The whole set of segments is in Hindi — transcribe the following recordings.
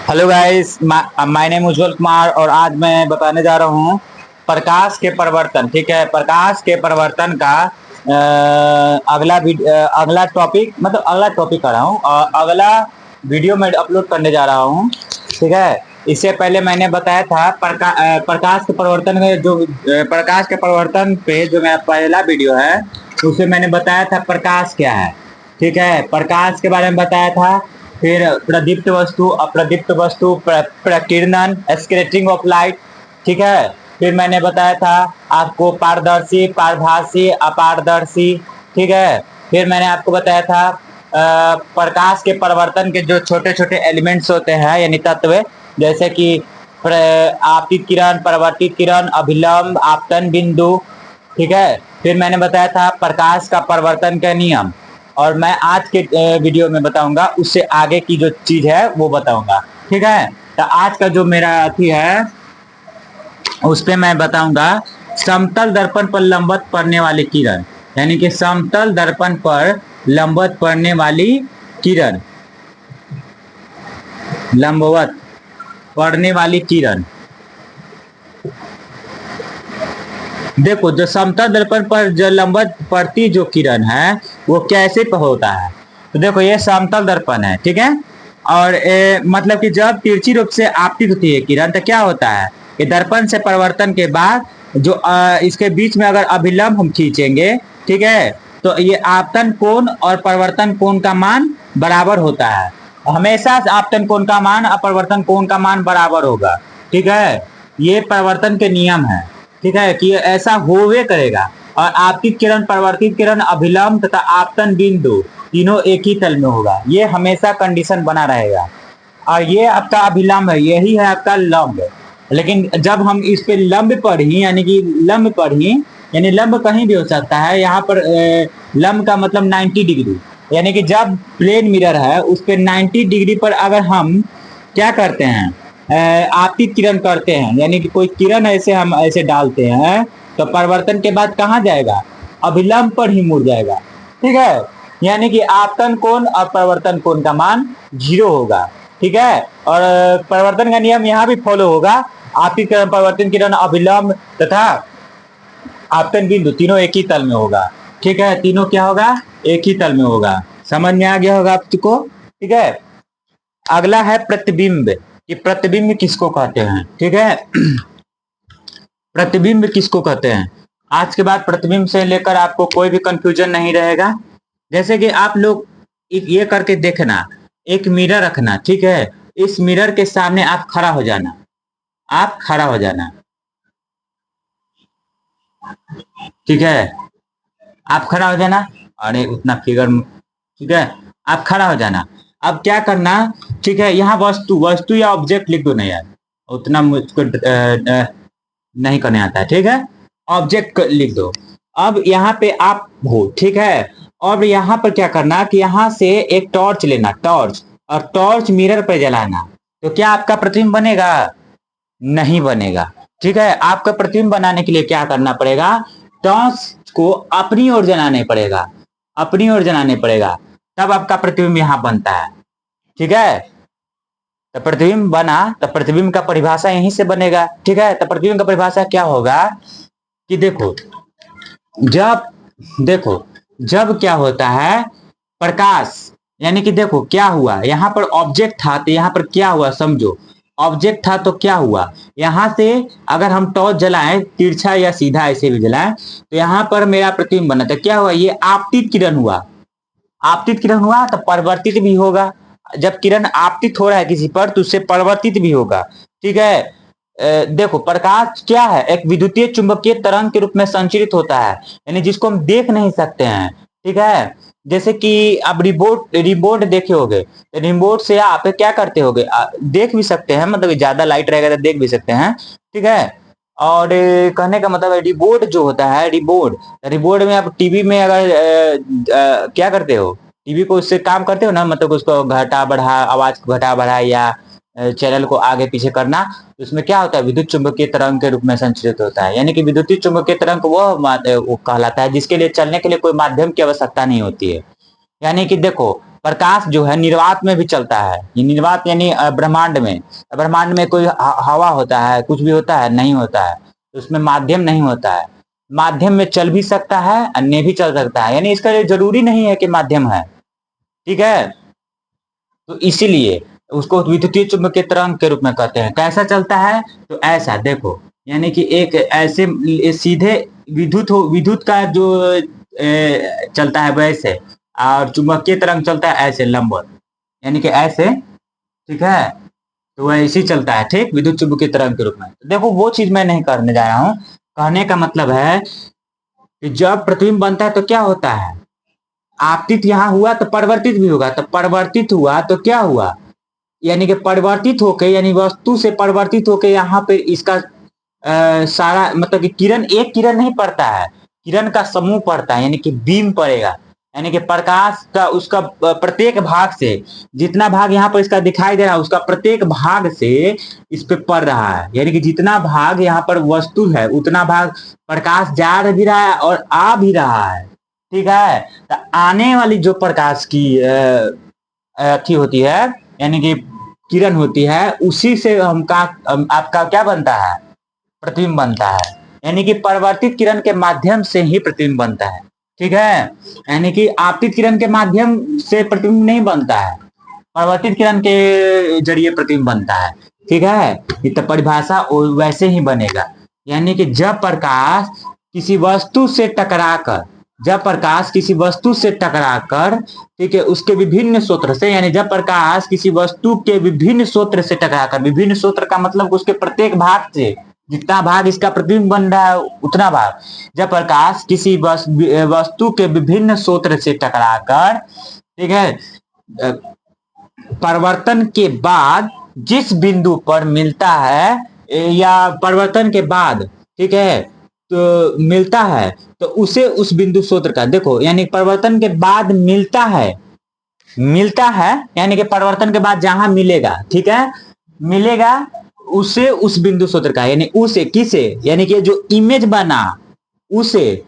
हेलो गाइस, माय नेम उज्जवल कुमार और आज मैं बताने जा रहा हूँ प्रकाश के परिवर्तन। ठीक है, प्रकाश के परिवर्तन का अगला टॉपिक मतलब अगला टॉपिक कर रहा हूँ और अगला वीडियो में अपलोड करने जा रहा हूँ। ठीक है, इससे पहले मैंने बताया था प्रकाश के परिवर्तन में जो प्रकाश के परिवर्तन पे जो मेरा पहला वीडियो है उसमें मैंने बताया था प्रकाश क्या है। ठीक है, प्रकाश के बारे में बताया था। फिर प्रदीप्त वस्तु, अप्रदीप्त वस्तु, प्रकीर्णन, स्कैटरिंग ऑफ लाइट। ठीक है, फिर मैंने बताया था आपको पारदर्शी, पारभासी, अपारदर्शी। ठीक है, फिर मैंने आपको बताया था प्रकाश के परिवर्तन के जो छोटे छोटे एलिमेंट्स होते हैं यानी तत्व, जैसे कि आपतित किरण, परावर्तित किरण, अभिलंब, आपतन बिंदु। ठीक है, फिर मैंने बताया था प्रकाश का परिवर्तन का नियम और मैं आज के वीडियो में बताऊंगा उससे आगे की जो चीज है वो बताऊंगा। ठीक है, तो आज का जो मेरा अथी है उस पे मैं बताऊंगा समतल दर्पण पर लंबवत पड़ने वाली किरण, यानी कि समतल दर्पण पर लंबवत पड़ने वाली किरण, लंबवत पड़ने वाली किरण। देखो, जो समतल दर्पण पर जो लंबवत पड़ती जो किरण है वो कैसे होता है। तो देखो, ये समतल दर्पण है। ठीक है, और मतलब कि जब तिरछी रूप से आपतित होती है किरण तो क्या होता है कि दर्पण से परिवर्तन के बाद जो इसके बीच में अगर अभिलंब हम खींचेंगे, ठीक है, तो ये आपतन कोण और परिवर्तन कोण का मान बराबर होता है। हमेशा आपतन कोण का मान और परिवर्तन कोण का मान बराबर होगा। ठीक है, ये परिवर्तन के नियम है। ठीक है, कि ऐसा होवे करेगा। और आपतित किरण, परिवर्तित किरण, अभिलंब तथा आपतन बिंदु तीनों एक ही तल में होगा। ये हमेशा कंडीशन बना रहेगा। और ये आपका अभिलंब है, यही है आपका लंब। लेकिन जब हम इस पे लंब पर ही यानी कि लंब पर ही यानी लंब कहीं भी हो सकता है। यहाँ पर लंब का मतलब 90 डिग्री, यानी कि जब प्लेन मिरर है उस पर 90 डिग्री पर अगर हम क्या करते हैं, आपतित किरण करते हैं, यानी कि कोई किरण ऐसे हम ऐसे डालते हैं तो परिवर्तन के बाद कहाँ जाएगा, अभिलंब पर ही मुड़ जाएगा। ठीक है, यानी कि आपतन कोण और परिवर्तन कोण का मान 0 होगा। ठीक है, और परिवर्तन का नियम यहाँ भी फॉलो होगा। आपतित किरण, परिवर्तन किरण, अभिलंब तथा आपतन बिंदु तीनों एक ही तल में होगा। ठीक है, तीनों क्या होगा, एक ही तल में होगा। समझ में आ गया होगा आपको। ठीक है, अगला है प्रतिबिंब कि प्रतिबिंब किसको कहते हैं। ठीक है, प्रतिबिंब किसको कहते हैं। आज के बाद प्रतिबिंब से लेकर आपको कोई भी कंफ्यूजन नहीं रहेगा। जैसे कि आप लोग ये करके देखना, एक मिरर रखना। ठीक है, इस मिरर के सामने आप खड़ा हो जाना, आप खड़ा हो जाना। ठीक है, आप खड़ा हो जाना। अरे उतना फिगर, ठीक है, आप खड़ा हो जाना। अब क्या करना, ठीक है, यहाँ वस्तु, वस्तु या ऑब्जेक्ट लिख दो ना यार, उतना मुझको नहीं करने आता है। ठीक है, ऑब्जेक्ट लिख दो। अब यहाँ पे आप हो, ठीक है, और यहाँ पर क्या करना कि यहाँ से एक टॉर्च लेना, टॉर्च, और टॉर्च मिरर पर जलाना। तो क्या आपका प्रतिबिंब बनेगा, नहीं बनेगा। ठीक है, आपका प्रतिबिंब बनाने के लिए क्या करना पड़ेगा, टॉर्च को अपनी ओर जलाने पड़ेगा, अपनी ओर जलाने पड़ेगा, तब आपका प्रतिबिंब यहाँ बनता है। ठीक है, तो प्रतिबिंब बना तो प्रतिबिंब का परिभाषा यहीं से बनेगा। ठीक है, तो प्रतिबिंब का परिभाषा क्या होगा कि देखो, जब देखो जब क्या होता है प्रकाश, यानी कि देखो क्या हुआ, यहाँ पर ऑब्जेक्ट था तो यहाँ पर क्या हुआ समझो, ऑब्जेक्ट था तो क्या हुआ, यहाँ से अगर हम टॉर्च जलाएं तिरछा या सीधा ऐसे भी जलाएं तो यहाँ पर मेरा प्रतिबिंब बना, तो क्या हुआ, ये आपतित किरण हुआ, आपतित किरण हुआ तो परिवर्तित भी होगा। जब किरण आपतित हो रहा है किसी पर तो उससे परिवर्तित भी होगा। ठीक है, देखो प्रकाश क्या है, एक विद्युतीय चुंबकीय तरंग के रूप में संचरित होता है, यानी जिसको हम देख नहीं सकते हैं। ठीक है, जैसे कि आप रिमोट रिमोट देखे होगे, रिमोट से आप क्या करते होगे, देख भी सकते हैं, मतलब ज्यादा लाइट रहेगा तो देख भी सकते हैं। ठीक है, और कहने का मतलब है रिमोट जो होता है, रिमोट, रिमोट में आप टीवी में अगर क्या करते हो, टीवी को उससे काम करते हो ना, मतलब उसको घटा बढ़ा, आवाज को घटा बढ़ा या चैनल को आगे पीछे करना, तो उसमें क्या होता है, विद्युत चुंबकीय तरंग के रूप में संचरित होता है। यानी कि विद्युतीय चुंबकीय तरंग वो कहलाता है जिसके लिए चलने के लिए कोई माध्यम की आवश्यकता नहीं होती है। यानी कि देखो प्रकाश जो है निर्वात में भी चलता है। ये निर्वात यानी ब्रह्मांड में, ब्रह्मांड में कोई हवा होता है, कुछ भी होता है, नहीं होता है, तो उसमें माध्यम नहीं होता है। माध्यम में चल भी सकता है, अन्य भी चल सकता है, यानी इसका जरूरी नहीं है कि माध्यम है। ठीक है, तो इसीलिए उसको विद्युतीय चुंबकीय तरंग के रूप में कहते हैं। कैसा चलता है, तो ऐसा देखो, यानी कि एक ऐसे सीधे विद्युत का जो चलता है वैसे, और चुंबकीय तरंग चलता है ऐसे लंबवत, यानी कि ऐसे। ठीक है, तो वह ऐसे चलता है, ठीक, विद्युत चुंबकीय तरंग के रूप में। देखो वो चीज मैं नहीं करने जा रहा हूँ। कहने का मतलब है कि जब प्रतिबिंब बनता है तो क्या होता है, आपतित यहाँ हुआ तो परिवर्तित भी होगा, तो परिवर्तित हुआ तो क्या हुआ, यानी कि परिवर्तित होके, यानी वस्तु से परिवर्तित होके यहाँ पे इसका सारा मतलब कि किरण, एक किरण नहीं पड़ता है, किरण का समूह पड़ता है, यानी कि बीम पड़ेगा, यानी कि प्रकाश का उसका प्रत्येक भाग से, जितना भाग यहाँ पर इसका दिखाई दे रहा है उसका प्रत्येक भाग से इस पे पड़ रहा है, यानी कि जितना भाग यहाँ पर वस्तु है उतना भाग प्रकाश जा भी रहा है और आ भी रहा है। ठीक है, तो आने वाली जो प्रकाश की अथी होती है, यानी कि किरण होती है, उसी से आपका क्या बनता है, प्रतिबिंब बनता है, यानी कि परावर्तित किरण के माध्यम से ही प्रतिबिंब बनता है। ठीक है, यानी कि आपतित किरण के माध्यम से प्रतिबिंब नहीं बनता है, परावर्तित किरण के जरिए प्रतिबिंब बनता है। ठीक है, तो परिभाषा वैसे ही बनेगा, यानी कि जब प्रकाश किसी वस्तु से टकराकर, जब प्रकाश किसी वस्तु से टकराकर, ठीक है, उसके विभिन्न स्रोत से, यानी जब प्रकाश किसी वस्तु के विभिन्न स्रोत से टकराकर, विभिन्न स्रोत का मतलब उसके प्रत्येक भाग से, जितना भाग इसका प्रतिबिंब बन रहा है उतना भाग, जब प्रकाश किसी वस्तु के विभिन्न स्रोत से टकराकर, ठीक है, परिवर्तन के बाद जिस बिंदु पर मिलता है, या परिवर्तन के बाद, ठीक है, तो मिलता है, तो उसे उस बिंदु स्रोत का, देखो यानी परिवर्तन के बाद मिलता है, मिलता है यानी कि परिवर्तन के बाद जहां मिलेगा, ठीक है, मिलेगा, उसे उस बिंदु स्रोत का, यानी उसे किसे, यानी कि जो इमेज बना उसे,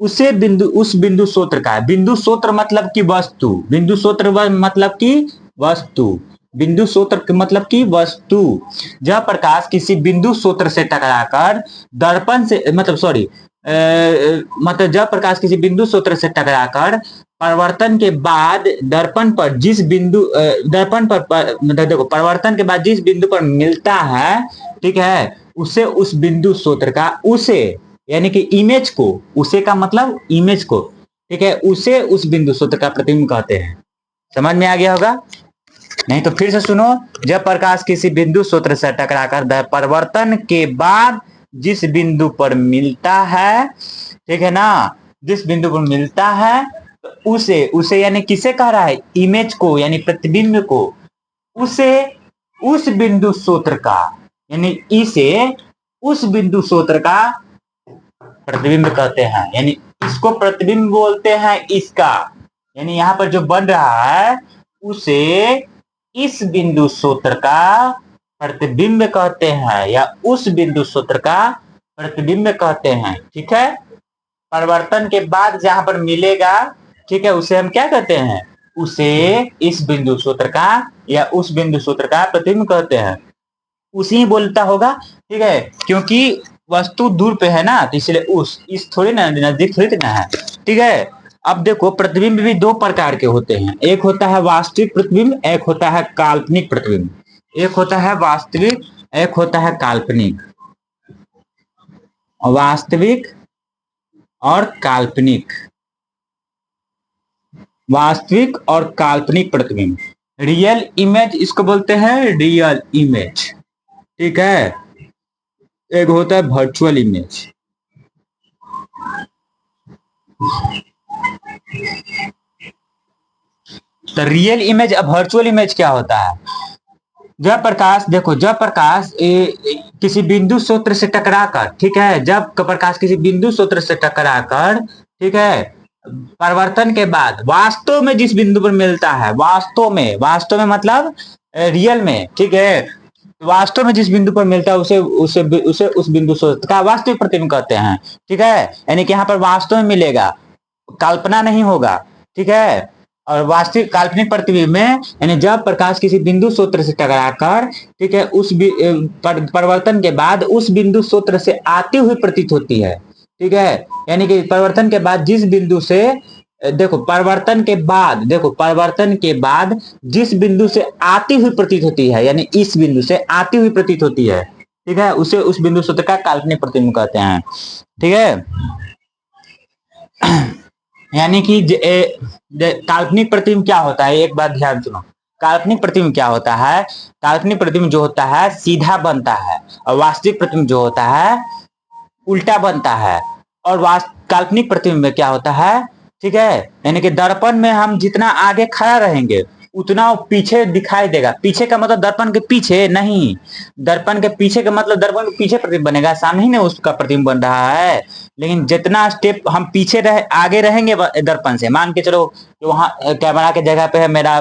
उसे बिंदु, उस बिंदु स्रोत का, बिंदु स्रोत मतलब की वस्तु, बिंदु स्रोत मतलब की वस्तु, बिंदु स्रोत मतलब की वस्तु। जब प्रकाश किसी बिंदु स्रोत से टकराकर दर्पण से, मतलब सॉरी, मतलब जब प्रकाश किसी बिंदु स्रोत से टकराकर परिवर्तन के बाद दर्पण पर जिस बिंदु, दर्पण पर मतलब देखो, परिवर्तन के बाद जिस बिंदु पर मिलता है, ठीक है, उसे उस बिंदु स्रोत का, उसे यानी कि इमेज को, उसे का मतलब इमेज को, ठीक है, उसे उस बिंदु स्रोत का प्रतिबिंब कहते हैं। समझ में आ गया होगा, नहीं तो फिर से सुनो। जब प्रकाश किसी बिंदु स्रोत से टकराकर परिवर्तन के बाद जिस बिंदु पर मिलता है, ठीक है ना, जिस बिंदु पर मिलता है, तो उसे यानी किसे कह रहा है, इमेज को, यानी प्रतिबिंब को, उसे उस बिंदु स्रोत का, यानी इसे उस बिंदु स्रोत का प्रतिबिंब कहते हैं, यानी इसको प्रतिबिंब बोलते हैं इसका, यानी यहाँ पर जो बन रहा है उसे इस बिंदु स्रोत का प्रतिबिंब कहते हैं, या उस बिंदु स्रोत का प्रतिबिंब कहते हैं। ठीक है, परिवर्तन के बाद जहां पर मिलेगा, ठीक है, उसे हम क्या कहते हैं, उसे इस बिंदु स्रोत का या उस बिंदु स्रोत का प्रतिबिंब कहते हैं। उसी बोलता होगा, ठीक है, क्योंकि वस्तु दूर पे है ना, तो इसलिए उस, इस थोड़ी ना, नजदीक थोड़ी ना है। ठीक है, अब देखो प्रतिबिंब भी दो प्रकार के होते हैं, एक होता है वास्तविक प्रतिबिंब, एक होता है काल्पनिक प्रतिबिंब। एक होता है वास्तविक, एक होता है काल्पनिक। वास्तविक और काल्पनिक, वास्तविक और काल्पनिक प्रतिबिंब। रियल इमेज इसको बोलते हैं, रियल इमेज। ठीक है, एक होता है वर्चुअल इमेज। तो रियल इमेज और वर्चुअल इमेज क्या होता है, जब प्रकाश, देखो जब प्रकाश किसी बिंदु स्रोत से टकराकर, ठीक है, जब प्रकाश किसी बिंदु स्रोत से टकराकर, ठीक है, परिवर्तन के बाद वास्तव में जिस बिंदु पर मिलता है, वास्तव में, वास्तव में मतलब रियल में, ठीक है, वास्तव में जिस बिंदु पर मिलता है उसे उसे उसे उस बिंदु स्रोत का वास्तविक प्रतिबिंब कहते हैं। ठीक है, यानी कि यहाँ पर वास्तव में मिलेगा, कल्पना नहीं होगा। ठीक है, और वास्तविक काल्पनिक प्रतिबिंब में यानी जब प्रकाश किसी बिंदु स्रोत से टकराकर, ठीक है, उस परिवर्तन के बाद उस बिंदु स्रोत से आती हुई प्रतीत होती है, ठीक है, यानी कि परिवर्तन के बाद जिस बिंदु से, देखो परिवर्तन के बाद जिस बिंदु से आती हुई प्रतीत होती है, यानी इस बिंदु से आती हुई प्रतीत होती है, ठीक है, उसे उस बिंदु सूत्र का काल्पनिक प्रतिबिंब कहते हैं, ठीक है। यानी कि काल्पनिक प्रतिबिंब क्या होता है, एक बात ध्यान सुनो। काल्पनिक प्रतिबिंब क्या होता है? काल्पनिक प्रतिबिंब जो होता है सीधा बनता है, और वास्तविक प्रतिबिंब जो होता है उल्टा बनता है। और काल्पनिक प्रतिबिंब में क्या होता है, ठीक है, यानी कि दर्पण में हम जितना आगे खड़ा रहेंगे उतना पीछे दिखाई देगा। पीछे का मतलब दर्पण के पीछे नहीं, दर्पण के पीछे का मतलब दर्पण के पीछे प्रतिबिंब बनेगा, सामने ही नहीं उसका प्रतिबिंब बन रहा है। लेकिन जितना स्टेप हम पीछे आगे रहेंगे दर्पण से, मान के चलो वहां कैमरा के जगह पे है मेरा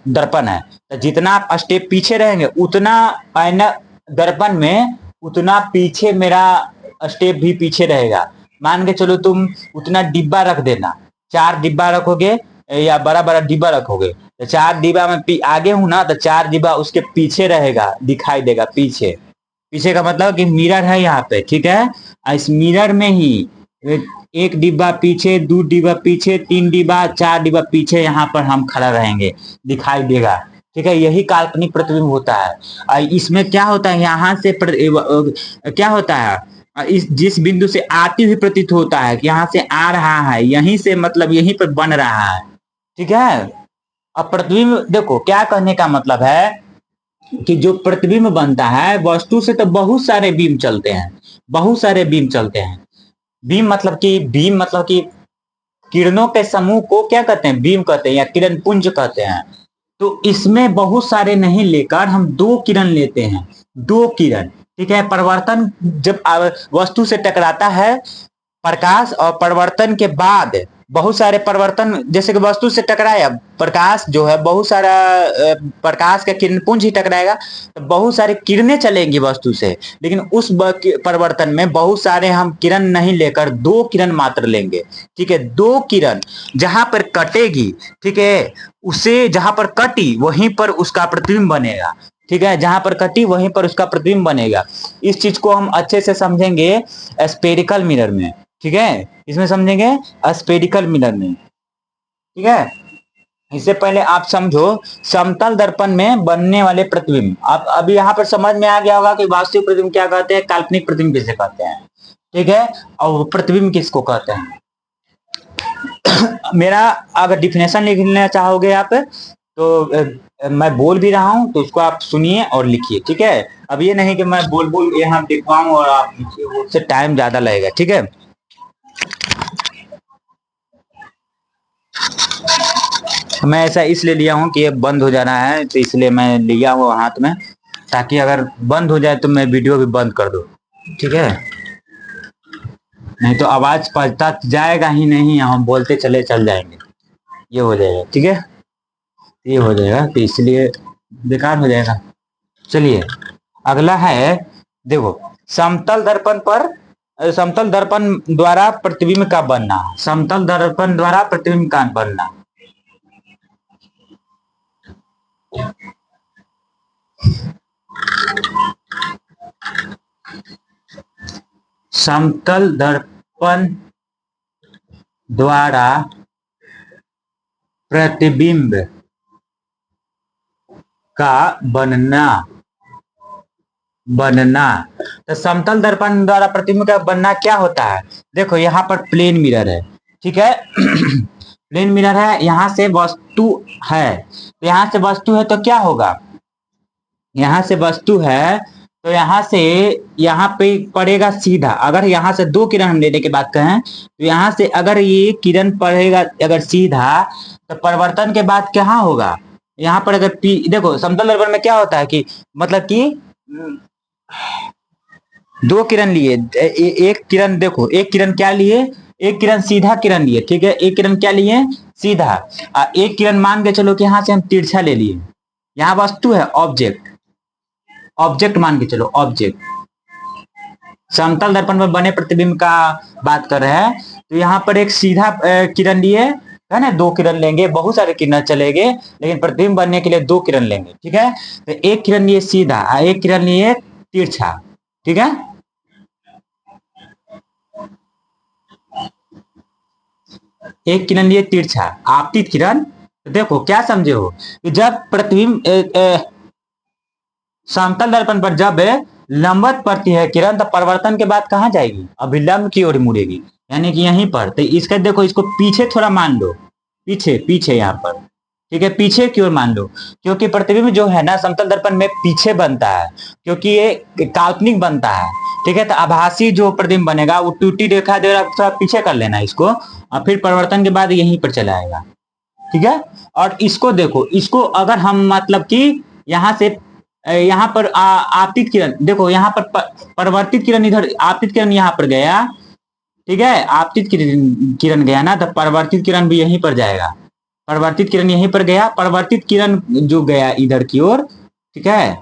दर्पण है, तो जितना आप स्टेप पीछे रहेंगे उतना आईना दर्पण में उतना पीछे मेरा स्टेप भी पीछे रहेगा। मान के चलो तुम उतना डिब्बा रख देना, 4 डिब्बा रखोगे या बड़ा बड़ा डिब्बा रखोगे, तो 4 डिब्बा में आगे हूं ना, तो 4 डिब्बा उसके पीछे रहेगा, दिखाई देगा पीछे। पीछे का मतलब कि मिरर है यहाँ पे, ठीक है, इस मिरर में ही 1 डिब्बा पीछे, 2 डिब्बा पीछे, 3 डिब्बा, 4 डिब्बा पीछे, यहाँ पर हम खड़ा रहेंगे, दिखाई देगा, ठीक है। यही काल्पनिक प्रतिबिंब होता है। इसमें क्या होता है, यहाँ से क्या होता है, इस जिस बिंदु से आती हुई प्रतीत होता है कि यहाँ से आ रहा है, यहीं से मतलब यहीं पर बन रहा है, ठीक है। अब प्रतिबिंब देखो क्या कहने का मतलब है कि जो प्रतिबिंब बनता है वस्तु से तो बहुत सारे बीम चलते हैं, बहुत सारे बीम चलते हैं। बीम मतलब कि किरणों के समूह को क्या कहते हैं, बीम कहते हैं या किरण पुंज कहते हैं। तो इसमें बहुत सारे नहीं लेकर हम 2 किरण लेते हैं, 2 किरण, ठीक है। परिवर्तन जब वस्तु से टकराता है प्रकाश, और परिवर्तन के बाद बहुत सारे परिवर्तन, जैसे कि वस्तु से टकराया प्रकाश जो है, बहुत सारा प्रकाश का किरण पुंज ही टकराएगा, तो बहुत सारे किरणें चलेंगी वस्तु से। लेकिन उस परिवर्तन में बहुत सारे हम किरण नहीं लेकर 2 किरण मात्र लेंगे, ठीक है। 2 किरण जहां पर कटेगी, ठीक है, उसे जहां पर कटी वहीं पर उसका प्रतिबिंब बनेगा, ठीक है, जहां पर कटी वहीं पर उसका प्रतिबिंब बनेगा। इस चीज को हम अच्छे से समझेंगे स्पेरिकल मिरर में, ठीक है, इसमें समझेंगे स्पेरिकल मिरर में, ठीक है। इससे पहले आप समझो समतल दर्पण में बनने वाले प्रतिबिंब। आप अभी यहाँ पर समझ में आ गया होगा कि वास्तविक प्रतिबिंब क्या कहते हैं, काल्पनिक प्रतिबिंब किसे कहते हैं, ठीक है, और प्रतिबिंब किसको कहते हैं। मेरा अगर डिफिनेशन लिखना चाहोगे आप तो मैं बोल भी रहा हूं तो उसको आप सुनिए और लिखिए, ठीक है। अब ये नहीं कि मैं बोल बोल यहाँ दिखवाऊं और आप लिखिए, उससे टाइम ज्यादा लगेगा, ठीक है। मैं ऐसा इसलिए लिया हूं कि ये बंद हो जाना है, तो इसलिए मैं लिया हूँ हाथ में, ताकि अगर बंद हो जाए तो मैं वीडियो भी बंद कर दूं, ठीक है। नहीं तो आवाज पता जाएगा ही नहीं, हम बोलते चले चल जाएंगे, ये हो जाएगा, ठीक है, ये हो जाएगा, तो इसलिए बेकार हो जाएगा। चलिए अगला है, देखो समतल दर्पण द्वारा प्रतिबिंब का बनना, समतल दर्पण द्वारा प्रतिबिंब का बनना। समतल दर्पण द्वारा प्रतिबिंब का बनना। तो समतल दर्पण द्वारा प्रतिबिंब का बनना क्या होता है, देखो यहाँ पर प्लेन मिरर है, ठीक है। प्लेन मिरर है, यहाँ से वस्तु है, तो यहाँ से वस्तु है तो क्या होगा, यहाँ से वस्तु है तो यहाँ से यहाँ पे पड़ेगा सीधा। अगर यहाँ से 2 किरण हम लेने की बात कहें तो यहाँ से अगर ये किरण पड़ेगा अगर सीधा, तो परिवर्तन के बाद क्या होगा, यहाँ पर अगर देखो समतल दर्पण में क्या होता है कि मतलब कि 2 किरण लिए, एक किरण देखो, एक किरण क्या लिए, एक किरण सीधा किरण लिए, ठीक है, एक किरण क्या लिए, सीधा। एक किरण मान के चलो कि यहाँ से हम तिरछा ले लिए, यहाँ वस्तु है ऑब्जेक्ट मान के चलो, ऑब्जेक्ट। समतल दर्पण में बने प्रतिबिंब का बात कर रहे हैं, तो यहाँ पर एक सीधा किरण लिए, है ना, 2 किरण लेंगे, बहुत सारे किरण चलेंगे, लेकिन प्रतिबिंब बनने के लिए 2 किरण लेंगे, ठीक है। तो एक किरण लिए सीधा, एक किरण लिए तिरछा, ठीक है। एक किरण लिए तिरछा आपतित किरण। देखो क्या समझे हो कि जब प्रतिबिंब समतल दर्पण पर जब लंबवत पड़ती है किरण, तो परिवर्तन के बाद कहां जाएगी, अभिलंब की ओर मुड़ेगी, यानी कि यहीं पर। तो इसका देखो, इसको पीछे थोड़ा मान लो, पीछे पीछे यहाँ पर, ठीक है, पीछे की ओर मान लो, क्योंकि प्रतिबिंब जो है ना समतल दर्पण में पीछे बनता है, क्योंकि ये काल्पनिक बनता है, ठीक है। तो आभासी जो प्रतिबिंब बनेगा वो टूटी रेखा दे रहा, थोड़ा पीछे कर लेना इसको, और फिर परिवर्तन के बाद यहीं पर चला आएगा, ठीक है। और इसको देखो, इसको अगर हम मतलब कि यहाँ से यहाँ पर आपतित किरण, देखो यहाँ पर परिवर्तित किरण, इधर आपतित किरण यहाँ पर गया, ठीक है, आपतित किरण गया ना, तो परिवर्तित किरण भी यहीं पर जाएगा, परिवर्तित किरण यहीं पर गया, परिवर्तित किरण जो गया इधर की ओर, ठीक है,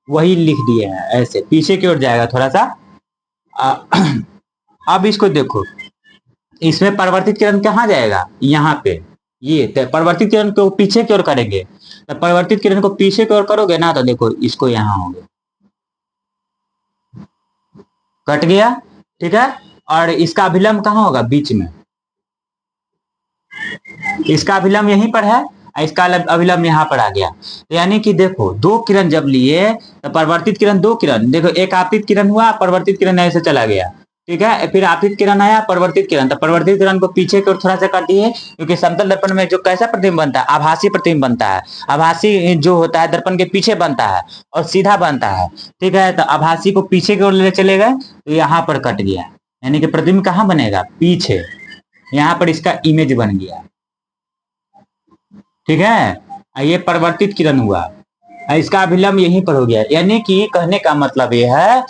वही लिख दिए हैं ऐसे, पीछे की ओर जाएगा थोड़ा सा। अब इसको देखो, इसमें परिवर्तित किरण कहाँ जाएगा, यहाँ पे, ये तो परिवर्तित किरण को पीछे की ओर करेंगे, तो परिवर्तित किरण को पीछे की ओर करोगे ना, तो देखो इसको यहाँ होंगे, कट गया, ठीक है। और इसका अभिलंब कहाँ होगा, बीच में, इसका अभिलंब यहीं पर है, इसका अभिलंब यहाँ पर आ गया। तो यानी कि देखो 2 किरण जब लिए, तो परिवर्तित किरण 2 किरण, देखो एक आपतित किरण हुआ, परिवर्तित किरण ऐसे चला गया, ठीक है, फिर आपतित किरण आया, परिवर्तित किरण, तो परिवर्तित किरण को पीछे की ओर थोड़ा सा कर दिए, क्योंकि समतल दर्पण में जो कैसा प्रतिबिंब बनता है, आभासी प्रतिबिंब बनता है, आभासी जो होता है दर्पण के पीछे बनता है और सीधा बनता है, ठीक है। तो आभासी को पीछे की ओर ले चले गए, तो यहाँ पर कट गया, यानी कि प्रतिबिंब कहाँ बनेगा, पीछे, यहाँ पर इसका इमेज बन गया, ठीक है। ये परिवर्तित किरण हुआ, इसका अभिलंब यहीं पर हो गया, यानी कि कहने का मतलब यह है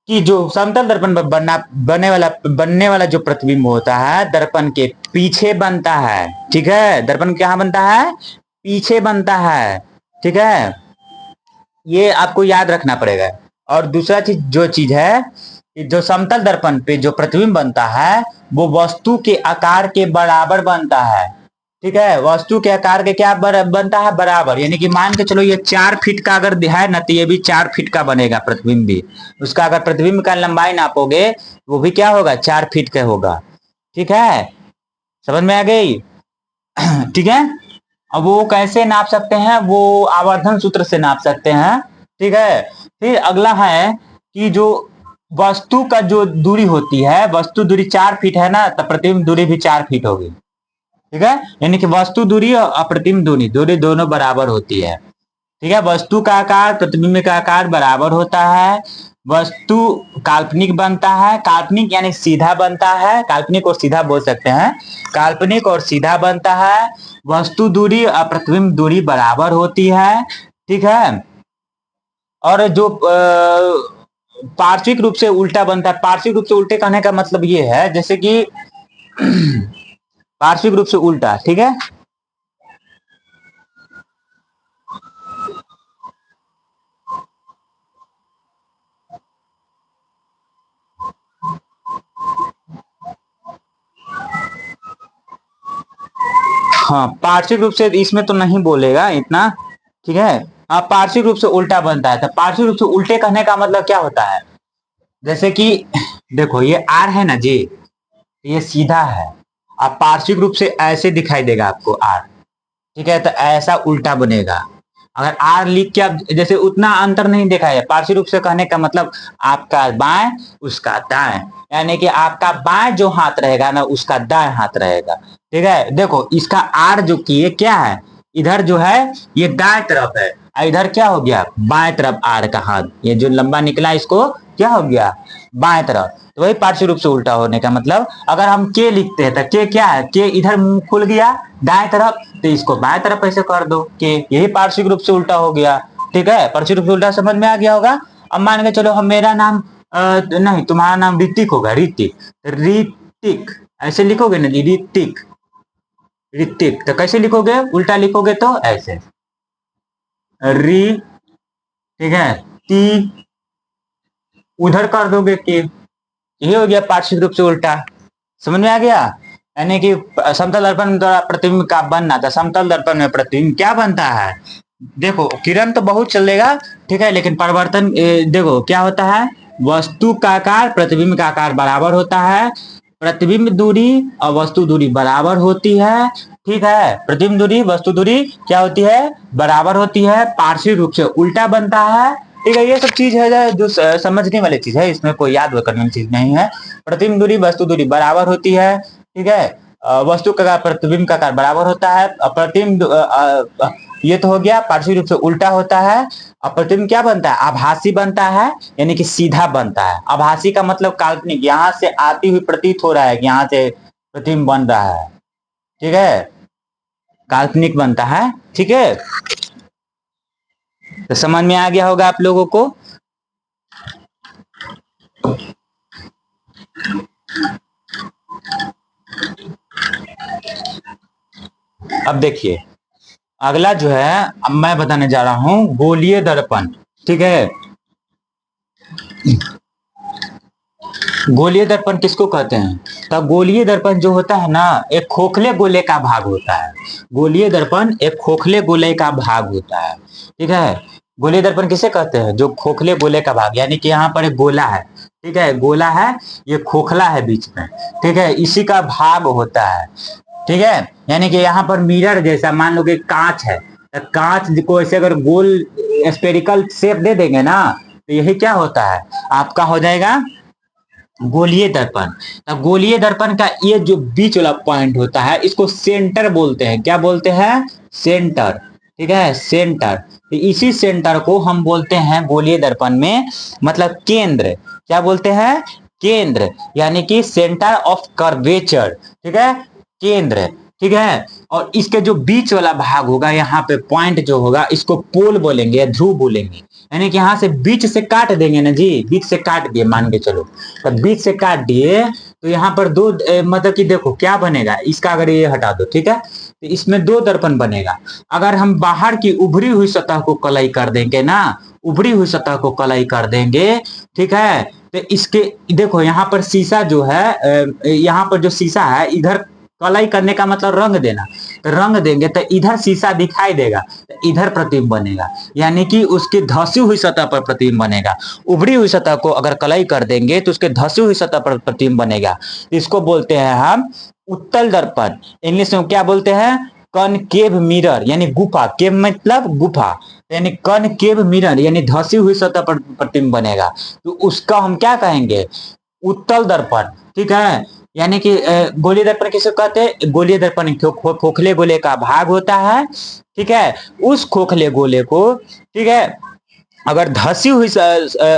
कि जो समतल दर्पण पर बनने वाला जो प्रतिबिंब होता है दर्पण के पीछे बनता है, ठीक है, दर्पण कहाँ बनता है, पीछे बनता है, ठीक है, ये आपको याद रखना पड़ेगा। और दूसरा चीज जो चीज है कि जो समतल दर्पण पे जो प्रतिबिंब बनता है वो वस्तु के आकार के बराबर बनता है, ठीक है, वस्तु के आकार के क्या बनता है, बराबर, यानी कि मान के चलो ये 4 फीट का अगर है ना, तो ये भी 4 फीट का बनेगा प्रतिबिंब भी, उसका अगर प्रतिबिंब का लंबाई नापोगे वो भी क्या होगा, 4 फीट का होगा, ठीक है, समझ में आ गई। ठीक है। अब वो कैसे नाप सकते हैं, वो आवर्धन सूत्र से नाप सकते हैं, ठीक है। फिर अगला है कि जो वस्तु का जो दूरी होती है, वस्तु दूरी 4 फीट है ना, तो प्रतिबिंब दूरी भी 4 फीट होगी, ठीक है, यानी कि वस्तु दूरी और प्रतिबिंब दूरी दूरी दोनों बराबर होती है, ठीक है। वस्तु का आकार प्रतिबिंब का आकार बराबर होता है, वस्तु काल्पनिक बनता है, काल्पनिक यानी सीधा बनता है, काल्पनिक और सीधा बोल सकते हैं, काल्पनिक और सीधा बनता है, वस्तु दूरी और प्रतिबिंब दूरी बराबर होती है, ठीक है। और जो पार्श्विक रूप से उल्टा बनता है, पार्श्विक रूप से उल्टे कहने का मतलब ये है जैसे कि पार्श्विक रूप से उल्टा, ठीक है, हाँ पार्श्विक रूप से इसमें तो नहीं बोलेगा इतना, ठीक है। हाँ पार्श्विक रूप से उल्टा बनता है, तो पार्श्विक रूप से उल्टे कहने का मतलब क्या होता है, जैसे कि देखो ये आर है ना जी, ये सीधा है, अब पार्श्विक रूप से ऐसे दिखाई देगा आपको आर, ठीक है, तो ऐसा उल्टा बनेगा। अगर आर लिख के आप जैसे उतना अंतर नहीं देखा है, पार्श्विक रूप से कहने का मतलब आपका बाएं उसका दाएं, यानी कि आपका बाएं जो हाथ रहेगा ना उसका दाएं हाथ रहेगा, ठीक है। देखो इसका आर जो किए क्या है, इधर जो है ये दाएं तरफ है, इधर क्या हो गया, बाएं तरफ आर का हाथ, ये जो लंबा निकला इसको क्या हो गया, बाएं तरफ, तो वही पार्श्विक रूप से उल्टा होने का मतलब। अगर हम के लिखते हैं तो के क्या है, के इधर मुंह खुल गया दाएं तरफ, तो इसको बाएं तरफ ऐसे कर दो के, यही पार्श्विक रूप से उल्टा हो गया, ठीक है, पार्श्विक रूप से उल्टा समझ में आ गया होगा। अब मान के चलो हम मेरा नाम नहीं तुम्हारा नाम ऋतिक होगा, ऋतिक, ऋतिक ऐसे लिखोगे ना जी, ऋतिक, ऋतिक, तो कैसे लिखोगे, उल्टा लिखोगे तो ऐसे, री, ठीक है, ती, उधर कर दोगे के, यही हो गया पार्श्विक रूप से उल्टा, समझ में आ गया। यानी कि समतल दर्पण द्वारा प्रतिबिंब का बनना था, समतल दर्पण में प्रतिबिंब क्या बनता है, देखो किरण तो बहुत चलेगा, ठीक है, लेकिन परिवर्तन देखो क्या होता है, वस्तु का आकार प्रतिबिंब का आकार बराबर होता है, प्रतिबिंब दूरी और वस्तु दूरी बराबर होती है, ठीक है, प्रतिबिंब दूरी वस्तु दूरी क्या होती है, बराबर होती है, पार्श्विक रूप से उल्टा बनता है, ठीक है, ये सब चीज है जो समझने वाली चीज है, इसमें कोई याद करने वाली चीज नहीं है। प्रतिबिंब दूरी वस्तु दूरी बराबर होती है, ठीक है, वस्तु का आकार प्रतिबिंब का आकार बराबर होता है, प्रतिबिंब ये तो हो गया, पार्श्विक रूप से उल्टा होता है, और प्रतिबिंब क्या बनता है, आभासी बनता है, यानी कि सीधा बनता है। आभासी का मतलब काल्पनिक, यहां से आती हुई प्रतीत हो रहा है कि यहां से प्रतिबिंब बन रहा है, ठीक है, काल्पनिक बनता है, ठीक है, तो समझ में आ गया होगा आप लोगों को। अब देखिए अगला जो है, अब मैं बताने जा रहा हूं गोलीय दर्पण, ठीक है, गोलीय दर्पण किसको कहते हैं, तो गोलीय दर्पण जो होता है ना, एक खोखले गोले का भाग होता है, गोलीय दर्पण एक खोखले गोले का भाग होता है, ठीक है, गोलीय दर्पण किसे कहते हैं, जो खोखले गोले का भाग, यानी कि यहाँ पर एक गोला है, ठीक है, गोला है, ये खोखला है बीच में, ठीक है, इसी का भाग होता है, ठीक है, यानी कि यहाँ पर मिरर जैसा मान लो कि कांच है, तो कांच को ऐसे अगर गोल स्पेरिकल शेप दे देंगे ना, तो यही क्या होता है, आपका हो जाएगा गोलीय दर्पण। अब गोलीय दर्पण का ये जो बीच वाला पॉइंट होता है, इसको सेंटर बोलते हैं, क्या बोलते हैं, सेंटर, ठीक है, सेंटर, तो इसी सेंटर को हम बोलते हैं गोलीय दर्पण में, मतलब केंद्र, क्या बोलते हैं, केंद्र, यानी कि सेंटर ऑफ कर्वेचर, ठीक है, केंद्र, ठीक है, और इसके जो बीच वाला भाग होगा, यहाँ पे पॉइंट जो होगा, इसको पोल बोलेंगे या ध्रुव बोलेंगे, यानी कि यहाँ से बीच से काट देंगे ना जी, बीच से काट दिए मान के चलो, तो बीच से काट दिए तो यहाँ पर दो मतलब कि देखो क्या बनेगा, इसका अगर ये हटा दो, ठीक है, तो इसमें दो दर्पण बनेगा, अगर हम बाहर की उभरी हुई सतह को कलई कर देंगे ना, उभरी हुई सतह को कलई कर देंगे, ठीक है, तो इसके देखो यहाँ पर शीशा जो है, यहाँ पर जो शीशा है, इधर कलई करने का मतलब रंग देना, तो रंग देंगे तो इधर शीशा दिखाई देगा, तो इधर प्रतिबिंब बनेगा, यानी कि उसकी धसी हुई सतह पर प्रतिबिंब बनेगा, उभरी हुई सतह को अगर कलई कर देंगे तो उसके धसी हुई सतह पर प्रतिबिंब बनेगा, इसको बोलते हैं हम उत्तल दर्पण, इंग्लिश में क्या बोलते हैं, कनकेव मिरर, यानी गुफा, केव मतलब गुफा, यानी कनकेव मिरर, यानी धसी हुई सतह पर प्रतिबिंब बनेगा, तो उसका हम क्या कहेंगे, उत्तल दर्पण, ठीक है, यानी कि गोलीय दर्पण किसे कहते हैं, गोलीय दर्पण खोखले गोले का भाग होता है, ठीक है, उस खोखले गोले को, ठीक है, अगर धसी हुई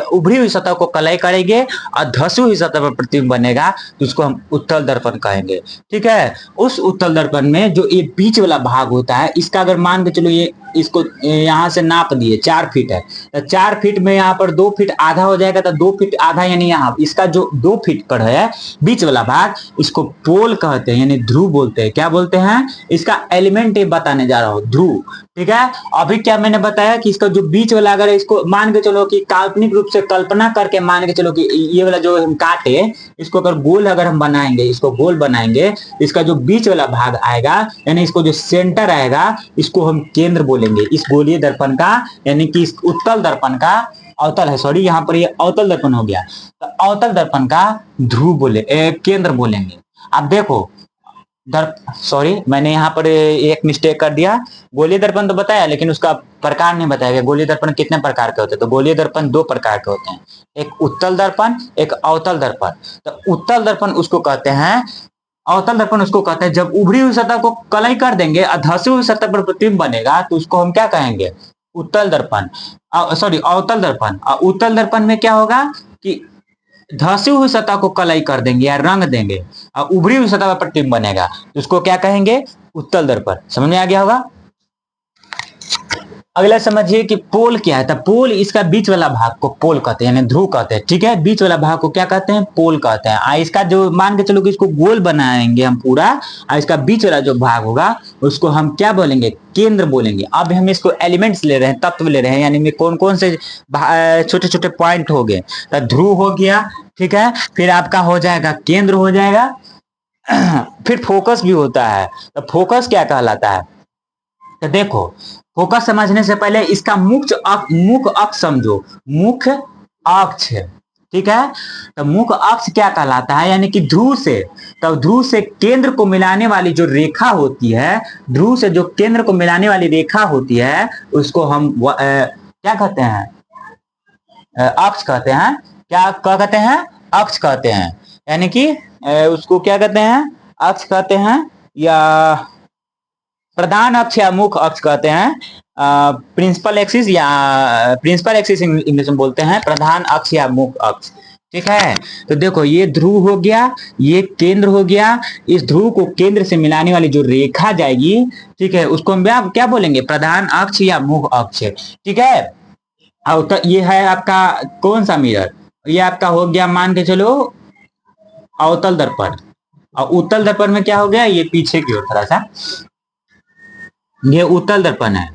उभरी हुई सतह को कलई करेंगे और धसी हुई सतह पर प्रतिबिंब बनेगा, तो उसको हम उत्तल दर्पण कहेंगे, ठीक है, उस उत्तल दर्पण में जो ये बीच वाला भाग होता है, इसका अगर मान के चलो ये इसको यहाँ से नाप दिए 4 फीट है, तो 4 फीट में यहाँ पर 2 फीट आधा हो जाएगा, तो 2 फीट आधा यानी यहाँ इसका जो 2 फीट पर है बीच वाला भाग, इसको पोल कहते हैं, यानी ध्रुव बोलते हैं, क्या बोलते हैं, इसका एलिमेंट ये बताने जा रहा हूँ, ध्रुव, ठीक है, अभी क्या मैंने बताया कि इसका जो बीच वाला, अगर इसको मान के चलो कि काल्पनिक रूप से कल्पना करके मान के चलो कि ये वाला जो हम काटे, इसको अगर गोल अगर हम बनाएंगे, इसको गोल बनाएंगे, इसका जो बीच वाला भाग आएगा, यानी इसको जो सेंटर आएगा, इसको हम केंद्र बोलेंगे, इस गोलीय दर्पण का, यानी कि इस उत्तल दर्पण का, अवतल है सॉरी, यहाँ पर ये अवतल दर्पण हो गया, तो अवतल दर्पण का ध्रुव बोले केंद्र बोलेंगे। अब देखो सॉरी मैंने यहाँ पर एक मिस्टेक कर दिया, गोलीय दर्पण तो बताया लेकिन उसका प्रकार नहीं बताया गया, गोलीय दर्पण कितने प्रकार के होते हैं, तो गोलीय दर्पण 2 प्रकार के होते हैं, एक उत्तल दर्पण, एक अवतल दर्पण, तो उत्तल दर्पण उसको कहते हैं, अवतल दर्पण उसको कहते हैं जब उभरी हुई सतह को कलई कर देंगे और धसी हुई सतह पर प्रतिबिंब बनेगा, तो उसको हम क्या कहेंगे, उत्तल दर्पण, सॉरी अवतल दर्पण। उत्तल दर्पण में क्या होगा कि धसी हुई सतह को कलई कर देंगे या रंग देंगे और उभरी हुई सतह पर प्रतिबिंब बनेगा, तो उसको क्या कहेंगे, उत्तल दर्पण। समझ में आ गया होगा। अगला समझिए कि पोल क्या है, तो पोल इसका बीच वाला भाग को पोल कहते हैं, यानी ध्रुव कहते हैं, ठीक है, बीच वाला भाग को क्या कहते हैं, पोल कहते हैं। इसका जो मान के चलो कि इसको गोल बनाएंगे हम पूरा, और इसका बीच वाला जो भाग होगा उसको हम क्या बोलेंगे, केंद्र बोलेंगे। अब हम इसको एलिमेंट्स ले रहे हैं, तत्व ले रहे हैं, यानी कौन कौन से छोटे छोटे पॉइंट हो गए, तो ध्रुव हो गया, ठीक है, फिर आपका हो जाएगा केंद्र हो जाएगा, फिर फोकस भी होता है। तो फोकस क्या कहलाता है? तो देखो, फोकस समझने से पहले इसका मुख्य अक्ष समझो। मुख्य अक्ष, ठीक है। तो मुख्य अक्ष क्या कहलाता है? यानी कि ध्रुव से, तो ध्रुव से केंद्र को मिलाने वाली जो रेखा होती है, ध्रुव से जो केंद्र को मिलाने वाली रेखा होती है, उसको हम क्या कहते हैं? अक्ष कहते हैं। क्या कहते हैं? अक्ष कहते हैं। यानी कि उसको क्या कहते हैं? अक्ष कहते हैं, या प्रधान अक्ष या मुख्य अक्ष कहते हैं। प्रिंसिपल एक्सिस, या प्रिंसिपल एक्सिस इंग्लिश में बोलते हैं, प्रधान अक्ष या मुख्य अक्ष, ठीक है। तो देखो, ये ध्रुव हो गया, ये केंद्र हो गया। इस ध्रुव को केंद्र से मिलाने वाली जो रेखा जाएगी, ठीक है, उसको हम क्या बोलेंगे? प्रधान अक्ष या मुख्य अक्ष, ठीक है। तो ये है आपका कौन सा मिरर? ये आपका हो गया, मान के चलो, अवतल दर्पण। और उत्तल दर्पण में क्या हो गया? ये पीछे की ओर थोड़ा सा, ये उत्तल दर्पण है।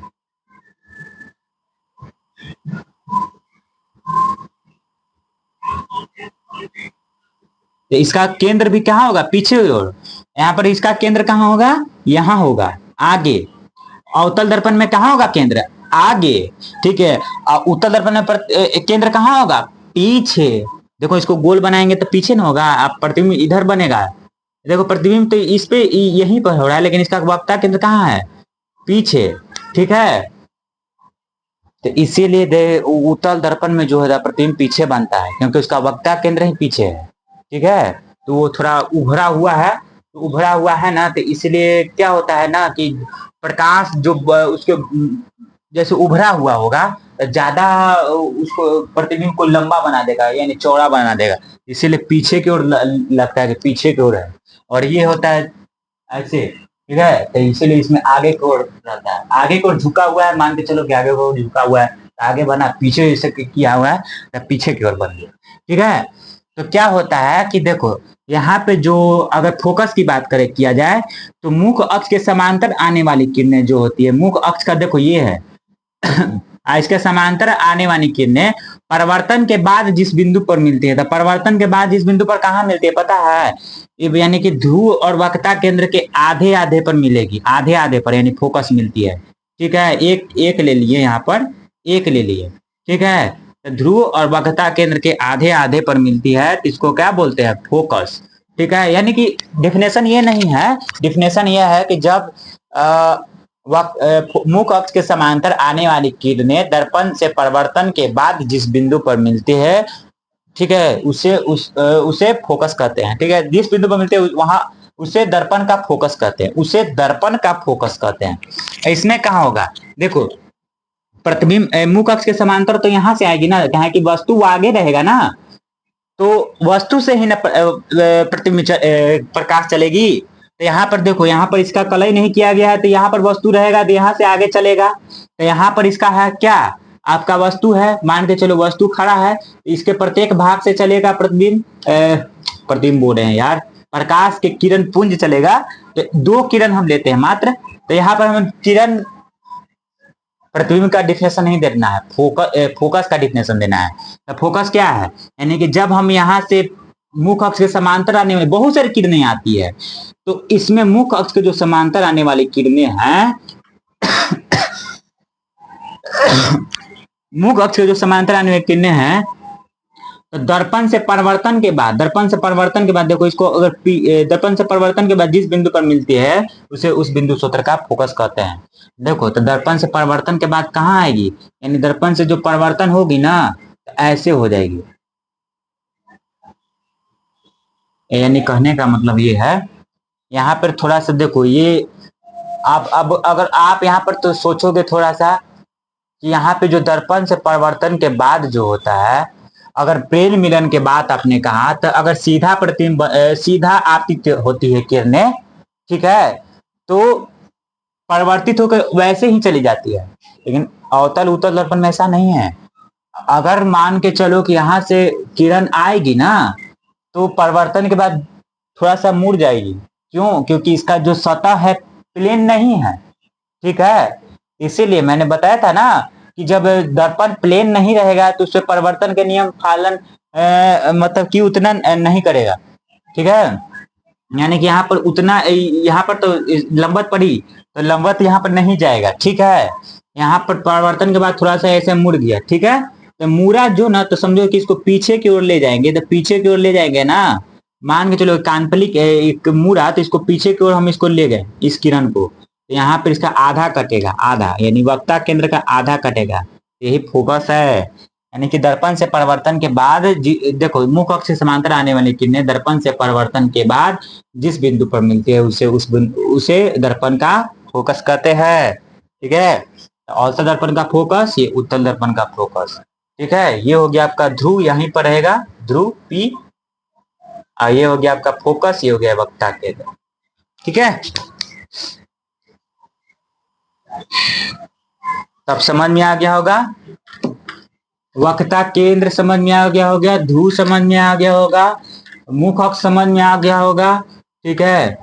तो इसका केंद्र भी कहाँ होगा? पीछे की ओर। यहाँ पर इसका केंद्र कहाँ होगा? यहाँ होगा, आगे। अवतल दर्पण में कहाँ होगा केंद्र? आगे, ठीक है। और उत्तल दर्पण में केंद्र कहाँ होगा? पीछे। देखो, इसको गोल बनाएंगे तो पीछे ना होगा, आप प्रतिबिंब इधर बनेगा। देखो, प्रतिबिंब तो इस पे यहीं पर हो रहा है, लेकिन इसका वक्ता केंद्र कहाँ है? पीछे, ठीक है। तो इसीलिए उत्तल दर्पण में जो है प्रतिबिंब पीछे बनता है, क्योंकि उसका वक्ता केंद्र ही पीछे है, ठीक है। तो वो थोड़ा उभरा हुआ है, तो उभरा हुआ है ना, तो इसलिए क्या होता है ना कि प्रकाश जो उसके जैसे उभरा हुआ होगा, ज्यादा उसको प्रतिबिंब को लंबा बना देगा, यानी चौड़ा बना देगा। इसीलिए पीछे की ओर लगता है कि पीछे की ओर है। और ये होता है ऐसे, ठीक है। तो इसीलिए इसमें आगे की ओर रहता है, आगे की ओर झुका हुआ है, मान के चलो कि आगे की ओर झुका हुआ है, तो आगे बना, पीछे जैसे किया हुआ है तो पीछे की ओर बन गया, ठीक है। तो क्या होता है कि देखो, यहाँ पे जो अगर फोकस की बात करें किया जाए, तो मुख्य अक्ष के समांतर आने वाली किरणें जो होती है, मुख्य अक्ष का देखो ये है इसके समांतर आने वाली किरणें परिवर्तन के बाद जिस बिंदु पर मिलती है, तो परिवर्तन के बाद जिस बिंदु पर कहाँ मिलती है पता है? यानी कि ध्रुव और वक्रता केंद्र के आधे आधे पर मिलेगी, आधे आधे पर, यानी फोकस मिलती है, ठीक है। एक ले लिए, यहाँ पर एक ले लिए, ठीक है। तो ध्रुव और वक्रता केंद्र के आधे आधे पर मिलती है, तो इसको क्या बोलते हैं? फोकस, ठीक है। यानी कि डेफिनेशन ये नहीं है, डेफिनेशन ये है कि जब मुख्य अक्ष के समांतर आने वाली किरणें दर्पण से परिवर्तन के बाद जिस बिंदु पर मिलती है, ठीक है, उसे फोकस कहते हैं, ठीक है। जिस बिंदु पर मिलते हैं वहां उसे दर्पण का फोकस कहते हैं, उसे दर्पण का फोकस कहते हैं। इसमें कहाँ होगा? देखो, प्रतिबिंब मुख्य अक्ष के समांतर तो यहां से आएगी ना, कहा कि वस्तु आगे रहेगा ना, तो वस्तु से ही ना प्रतिबिंब प्रकाश चलेगी। तो यहाँ पर देखो, यहाँ पर इसका कलई नहीं किया गया है, तो यहाँ पर वस्तु रहेगा, तो यहाँ से आगे चलेगा। तो यहाँ पर इसका है क्या? आपका वस्तु है, मान के चलो वस्तु खड़ा है, इसके प्रत्येक भाग से चलेगा प्रतिबिंब, प्रतिबिंब बोल रहे हैं यार, प्रकाश के किरण पुंज चलेगा। तो 2 किरण हम लेते हैं मात्र, तो यहाँ पर हमें किरण प्रतिबिंब का डिफिनेशन नहीं देना है, फोकस का डिफिनेशन देना है। तो फोकस क्या है? यानी कि जब हम यहाँ से मुख्य अक्ष के समांतर आने वाली बहुत सारी किरणें आती है, तो इसमें मुख्य अक्ष के जो समांतर आने वाली किरणें हैं मुख्य अक्ष के जो समांतर आने वाली किरणें हैं, तो दर्पण से परिवर्तन के बाद देखो, इसको अगर दर्पण से परिवर्तन के बाद जिस बिंदु पर मिलती है, उसे उस बिंदु सूत्र का फोकस कहते हैं। देखो, तो दर्पण से परिवर्तन के बाद कहाँ आएगी? यानी दर्पण से जो परिवर्तन होगी ना, तो ऐसे हो जाएगी। यानी कहने का मतलब ये है, यहाँ पर थोड़ा सा देखो, ये आप अब अगर आप यहाँ पर तो सोचोगे थोड़ा सा कि यहाँ पे जो दर्पण से परिवर्तन के बाद जो होता है, अगर प्रेल मिलन के बाद आपने कहा, तो अगर सीधा प्रतिबिंब सीधा आपतित होती है किरणें, ठीक है, तो परिवर्तित होकर वैसे ही चली जाती है। लेकिन अवतल उत्तल दर्पण में ऐसा नहीं है। अगर मान के चलो कि यहाँ से किरण आएगी ना, तो परिवर्तन के बाद थोड़ा सा मुड़ जाएगी। क्यों? क्योंकि इसका जो सतह है प्लेन नहीं है, ठीक है। इसीलिए मैंने बताया था ना कि जब दर्पण प्लेन नहीं रहेगा तो उससे परिवर्तन के नियम पालन मतलब कि उतना नहीं करेगा, ठीक है। यानी कि यहाँ पर उतना, यहाँ पर तो लंबवत पड़ी तो लंबवत यहाँ पर नहीं जाएगा, ठीक है। यहाँ पर परिवर्तन के बाद थोड़ा सा ऐसे मुड़ गया, ठीक है। तो मुड़ा जो ना, तो समझो कि इसको पीछे की ओर ले जाएंगे, तो पीछे की ओर ले जाएंगे ना, मान के चलो काल्पनिक एक मुड़ा, तो इसको पीछे की ओर हम इसको ले गए इस किरण को, तो यहाँ पर इसका आधा कटेगा, आधा, यानी वक्ता केंद्र का आधा कटेगा, यही फोकस है। यानी कि दर्पण से परिवर्तन के बाद देखो, मुख अक्ष से समांतर आने वाली किरणें दर्पण से परिवर्तन के बाद जिस बिंदु पर मिलती है उसे दर्पण का फोकस कहते हैं, ठीक है। औसत दर्पण का फोकस, ये उत्तल दर्पण का फोकस, ठीक है। ये हो गया आपका ध्रुव, यहीं पर रहेगा ध्रुव P, और ये हो गया आपका फोकस, ये हो गया वक्ता केंद्र, ठीक है। तब समझ में आ गया होगा, वक्ता केंद्र समझ में आ गया होगा, ध्रुव समझ में आ गया होगा, मुख अक्ष समझ में आ गया होगा, ठीक है।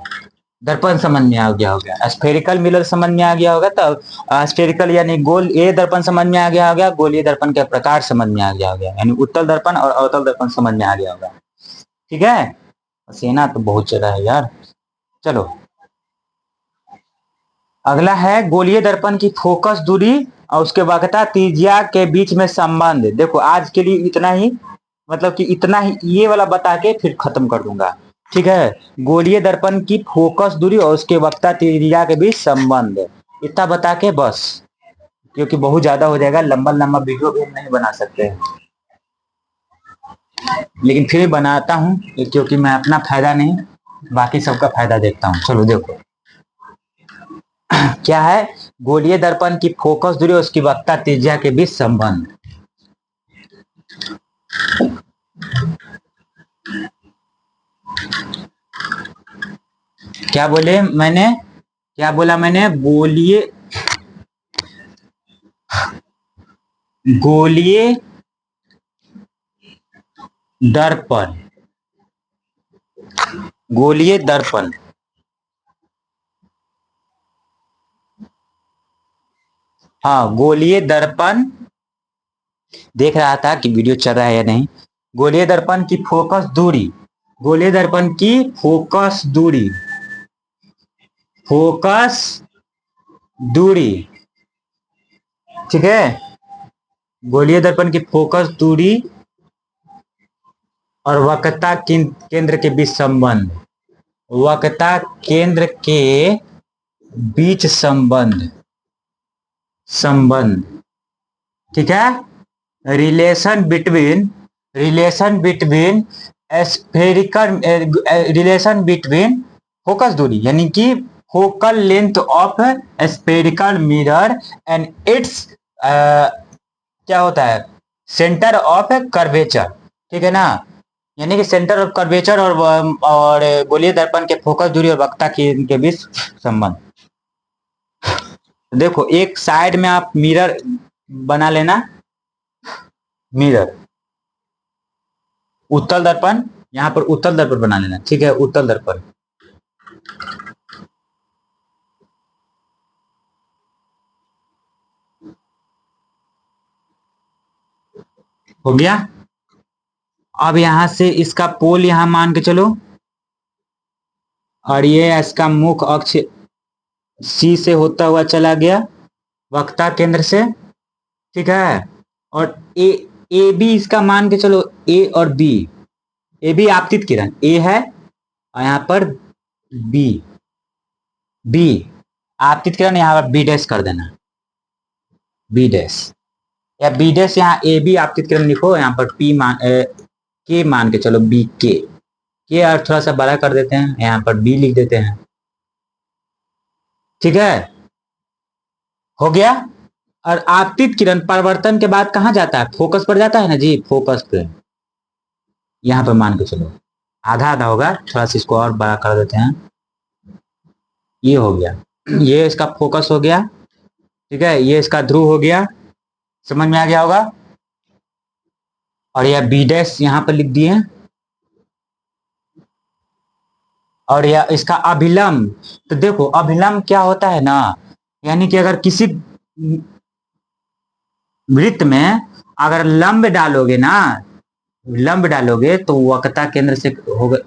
दर्पण समझ में आ गया होगा, स्फेरिकल मिरर समझ में आ गया होगा, तब स्फेरिकल यानी गोल ये दर्पण समझ में आ गया होगा, गोलीय दर्पण के प्रकार समझ में आ गया होगा, यानी उत्तल दर्पण और अवतल दर्पण समझ में आ गया होगा, ठीक है। पसीना तो बहुत चल रहा है यार। चलो अगला है गोलीय दर्पण की फोकस दूरी और उसके वक्रता त्रिज्या के बीच में संबंध। देखो आज के लिए इतना ही, मतलब कि इतना ही ये वाला बता के फिर खत्म कर दूंगा, ठीक है। गोलीय दर्पण की फोकस दूरी और उसके वक्रता त्रिज्या के बीच संबंध, इतना बता के बस, क्योंकि बहुत ज्यादा हो जाएगा, लंबा लंबा वीडियो भी हम नहीं बना सकते, लेकिन फिर बनाता हूँ क्योंकि मैं अपना फायदा नहीं बाकी सबका फायदा देखता हूँ। चलो देखो क्या है गोलीय दर्पण की फोकस दूरी और उसकी वक्रता त्रिज्या के बीच संबंध। क्या बोले मैंने, क्या बोला मैंने, गोलीय दर्पण, गोलीय दर्पण, हाँ गोलीय दर्पण, देख रहा था कि वीडियो चल रहा है या नहीं। गोलीय दर्पण की फोकस दूरी, गोलीय दर्पण की फोकस दूरी, फोकस दूरी, ठीक है। गोलीय दर्पण की फोकस दूरी और वक्रता केंद्र के बीच संबंध, वक्रता केंद्र के बीच संबंध, संबंध, ठीक है। Relation between, relation between spherical, relation between focus दूरी यानी कि focal length of spherical mirror and it's क्या होता है, सेंटर ऑफ कर्वेचर, ठीक है ना। यानी कि सेंटर ऑफ कर्वेचर और गोलीय दर्पण के फोकस दूरी और वक्रता के बीच संबंध। देखो एक साइड में आप मिरर बना लेना, मिरर उत्तल दर्पण, यहां पर उत्तल दर्पण बना लेना, ठीक है। उत्तल दर्पण हो गया। अब यहां से इसका पोल यहां मान के चलो, और ये इसका मुख अक्ष सी से होता हुआ चला गया वक्ता केंद्र से, ठीक है। और ए बी इसका मान के चलो, ए और बी, ए बी आपतित किरण ए है, और यहां पर बी, बी आपतित किरण, यहां पर बी डैश कर देना, बी डैश, या बी डैश, यहाँ ए बी आपतित किरण लिखो, यहाँ पर पी मान के मान के चलो, बी के और थोड़ा सा बड़ा कर देते हैं, यहाँ पर बी लिख देते हैं, ठीक है। हो गया। और आपतित किरण परिवर्तन के बाद कहां जाता है, फोकस पर जाता है ना जी, फोकस पे, यहां पर मान के चलो आधा आधा होगा, थोड़ा सा इसको और बड़ा कर देते हैं, ये हो गया, ये इसका फोकस हो गया, ठीक है। ये इसका ध्रुव हो गया, समझ में आ गया होगा। और यह बी डैश यहां पर लिख दिए, और यह इसका अभिलंब, तो देखो अभिलंब क्या होता है ना, यानी कि अगर किसी वृत्त में अगर लंब डालोगे ना, लंब डालोगे तो वक्रता केंद्र से होगा,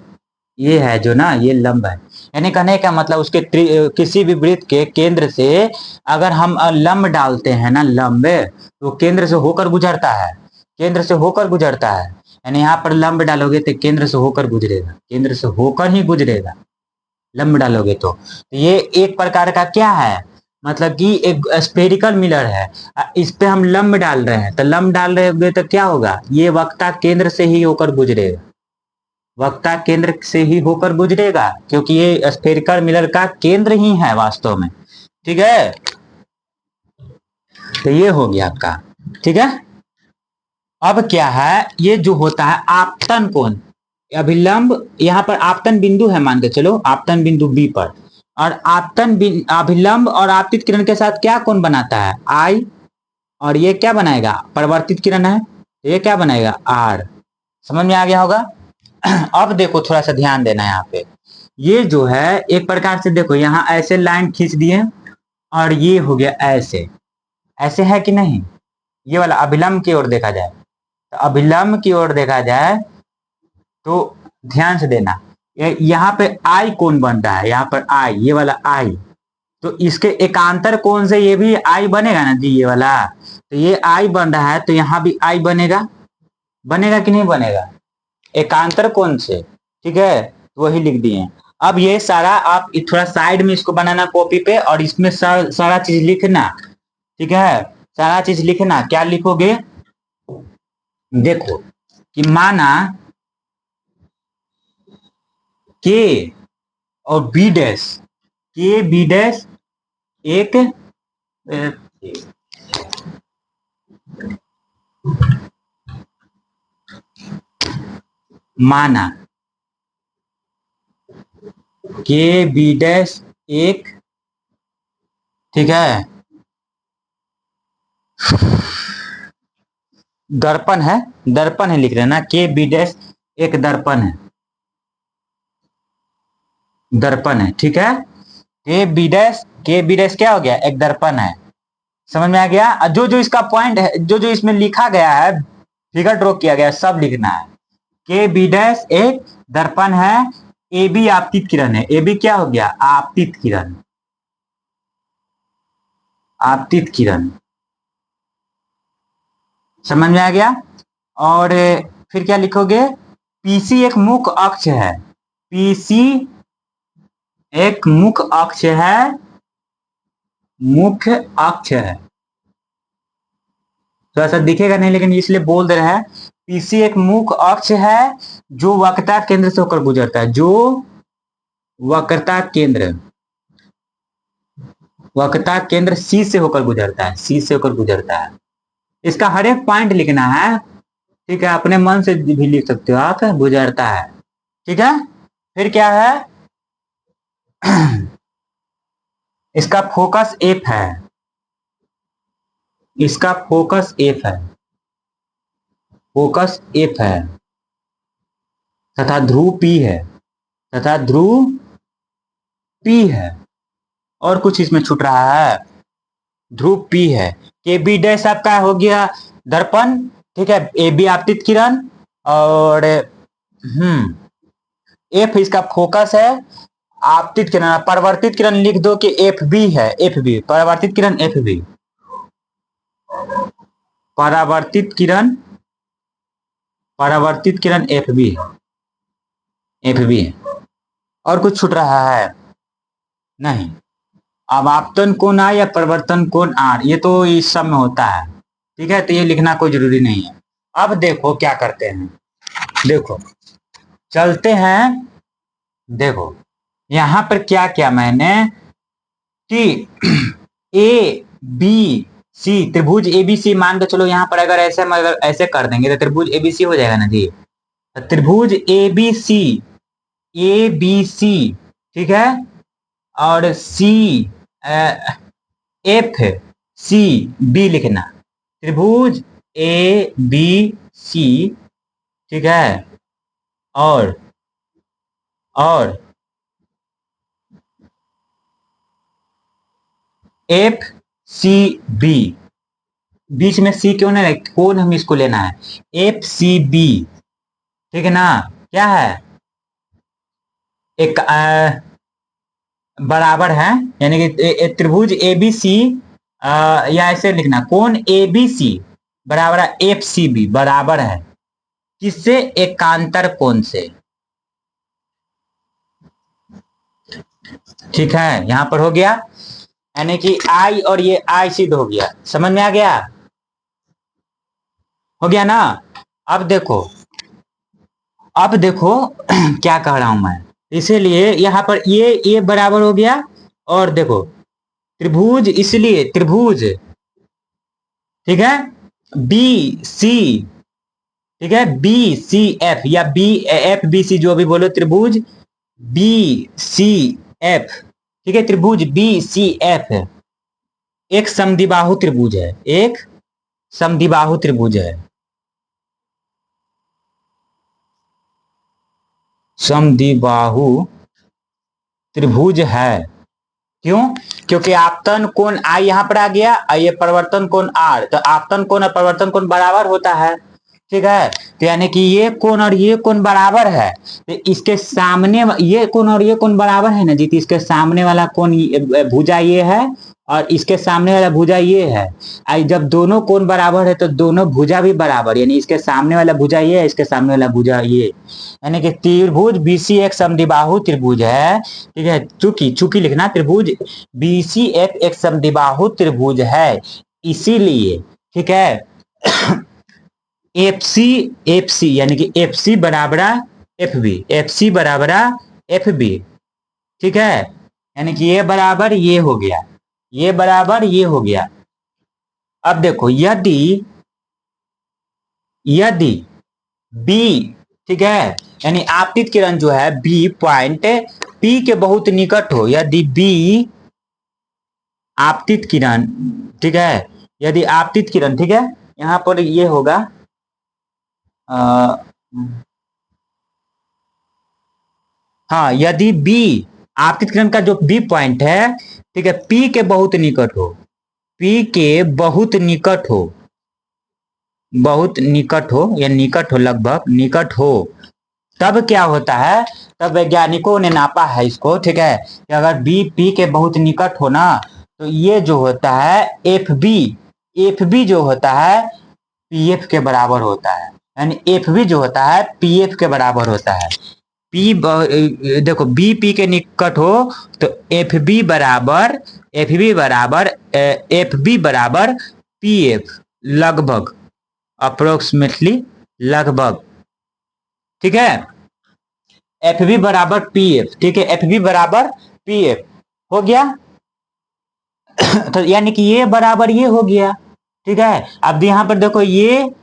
ये है जो ना, ये लंब है। यानी कहने का मतलब उसके किसी भी वृत्त के केंद्र से अगर हम लंब डालते हैं ना, लंब, तो केंद्र से होकर गुजरता है, केंद्र से होकर गुजरता है। यानी यहाँ पर लंब डालोगे तो केंद्र से होकर गुजरेगा, केंद्र से होकर ही गुजरेगा लंब डालोगे तो ये एक प्रकार का क्या है, मतलब कि एक स्फेरिकल मिरर है। इस पे हम लंब डाल रहे हैं, तो लंब डाल रहे होंगे तो क्या होगा, ये वक्ता केंद्र से ही होकर गुजरेगा, वक्ता केंद्र से ही होकर गुजरेगा, क्योंकि ये स्फेरिकल मिरर का केंद्र ही है वास्तव में। ठीक है, तो ये हो गया आपका। ठीक है, अब क्या है, ये जो होता है आपतन कोण, अभिलंब, यहाँ पर आपतन बिंदु है मान के चलो, आपतन बिंदु बी पर, और अभिलंब और आपतित किरण के साथ क्या कोण बनाता है, आई, और ये क्या बनाएगा, परिवर्तित किरण है, ये क्या बनाएगा, आर। समझ में आ गया होगा। अब देखो थोड़ा सा ध्यान देना यहाँ पे, ये जो है एक प्रकार से देखो, यहाँ ऐसे लाइन खींच दिए और ये हो गया ऐसे, ऐसे है कि नहीं, ये वाला अभिलंब की ओर देखा जाए, तो अभिलंब की ओर देखा जाए तो ध्यान से देना, यहाँ पे आई कोण बन रहा है, यहाँ पर आई, ये वाला आई, तो इसके एकांतर कोण से ये भी आई बनेगा ना जी, ये वाला, तो ये आई बन रहा है, तो यहाँ भी आई बनेगा, बनेगा कि नहीं बनेगा, एकांतर कोण से। ठीक है, तो वही लिख दिए। अब ये सारा आप थोड़ा साइड में इसको बनाना कॉपी पे, और इसमें सारा चीज लिखना। ठीक है, सारा चीज लिखना, क्या लिखोगे, देखो कि माना के और बी डैश, के बी डैश एक माना के बी डैश एक, ठीक है, दर्पण है, दर्पण है लिख रहे हैं ना, के बी डैश एक दर्पण है, दर्पण है। ठीक है, के बी डैश क्या हो गया, एक दर्पण है। समझ में आ गया। जो जो इसका पॉइंट है, जो जो इसमें लिखा गया है, फिगर ड्रॉ किया गया है, सब लिखना है। के बी डैश एक दर्पण है, ए बी आपतित किरण है, ए बी क्या हो गया, आपतित किरण, आपतित किरण। समझ में आ गया। और फिर क्या लिखोगे, पीसी एक मुख्य अक्ष है, पीसी एक मुख्य अक्ष है, मुख्य अक्ष है, तो ऐसा दिखेगा नहीं लेकिन इसलिए बोल दे रहे हैं, पीसी एक मुख्य अक्ष है जो वक्रता केंद्र से होकर गुजरता है, जो वक्रता केंद्र, वक्रता केंद्र सी से होकर गुजरता है, सी से होकर गुजरता है। इसका हर एक पॉइंट लिखना है। ठीक है, अपने मन से भी लिख सकते हो आप, गुजरता है। ठीक है, फिर क्या है, इसका फोकस एफ है, इसका फोकस एफ है, फोकस एफ है, तथा ध्रुव पी है, तथा ध्रुव पी है, और कुछ इसमें छूट रहा है, ध्रुव पी है। के बी डैश आपका हो गया दर्पण, ठीक है, ए बी आपतित किरण, और एफ इसका फोकस है, आपतित किरण, परिवर्तित किरण लिख दो कि एफ बी है, एफ बी परिवर्तित किरण, एफ बी परावर्तित किरण, परावर्तित किरण एफ बी है, एफ बी है। और कुछ छूट रहा है नहीं। अब आपतन कोण आर या परिवर्तन कोण आर, ये तो इस सब में होता है। ठीक है, तो ये लिखना कोई जरूरी नहीं है। अब देखो क्या करते हैं, देखो चलते हैं, देखो यहां पर क्या किया मैंने कि ए बी सी, त्रिभुज एबीसी मान के चलो, यहां पर अगर ऐसे कर देंगे तो त्रिभुज एबीसी हो जाएगा ना जी, तो त्रिभुज एबीसी, ए बी सी, ठीक है, और सी एफ सी बी लिखना, त्रिभुज ए बी सी, ठीक है, और एफ सी बी, बीच में सी क्यों नहीं, कौन हम इसको लेना है, एफ सी बी, ठीक है ना, क्या है, एक बराबर है, यानी कि त्रिभुज एबीसी, या ऐसे लिखना, कोण एबीसी बराबर है एफ सी बी, बराबर है किससे? एकांतर कोण से। ठीक है, यहां पर हो गया, यानी कि आई और ये आई सिद्ध हो गया। समझ में आ गया? हो गया ना? अब देखो, अब देखो क्या कह रहा हूं मैं, इसीलिए यहां पर ये बराबर हो गया। और देखो त्रिभुज, इसलिए त्रिभुज, ठीक है, बी सी, ठीक है, बी सी एफ या बी एफ बी सी, जो भी बोलो, त्रिभुज बी सी एफ, ठीक है, त्रिभुज बी सी एफ एक समद्विबाहु त्रिभुज है, एक समद्विबाहु त्रिभुज है, समद्विबाहु त्रिभुज है। क्यों? क्योंकि आपतन कोण आई यहां पर आ गया, ये परिवर्तन कोण आर, तो आपतन कोण और परिवर्तन कोण बराबर होता है। ठीक है, तो यानी कि ये कोण और ये कोण बराबर है, तो इसके सामने ये कोण और ये कोण बराबर है ना जी, तो इसके सामने वाला कोण भुजा ये है और इसके सामने वाला भुजा ये है। आई जब दोनों कोण बराबर है तो दोनों भुजा भी बराबर, यानी इसके सामने वाला भुजा ये है, इसके सामने वाला भुजा ये, यानी कि त्रिभुज बीसी एक समद्विबाहु त्रिभुज है। ठीक है, चूंकि चूंकि लिखना, त्रिभुज बीसी एक समद्विबाहु त्रिभुज है, इसीलिए, ठीक है, एफ सी, एफ सी यानी कि एफ सी बराबर एफ बी, एफ सी बराबर एफ बी। ठीक है, यानी कि ये बराबर ये हो गया, ये बराबर ये हो गया। अब देखो, यदि यदि बी, ठीक है, यानी आपतित किरण जो है बी पॉइंट पी के बहुत निकट हो, यदि बी आपतित किरण, ठीक है, यदि आपतित किरण, ठीक है, यहां पर ये होगा, हाँ, यदि बी आपतित किरण का जो बी पॉइंट है, ठीक है, पी के बहुत निकट हो, पी के बहुत निकट हो, बहुत निकट हो या निकट हो, लगभग निकट हो, तब क्या होता है, तब वैज्ञानिकों ने नापा है इसको, ठीक है, कि अगर बी पी के बहुत निकट हो ना, तो ये जो होता है एफ बी जो होता है पी एफ के बराबर होता है, यानी एफ बी जो होता है पी एफ के बराबर होता है। पी देखो, बी पी के निकट हो तो एफ बी बराबर पी एफ, लगभग, अप्रोक्सीमेटली, लगभग। ठीक है, एफ बी बराबर पी एफ, ठीक है, एफ बी बराबर पी एफ हो गया। तो यानी कि ये बराबर ये हो गया। ठीक है, अब यहां पर देखो, ये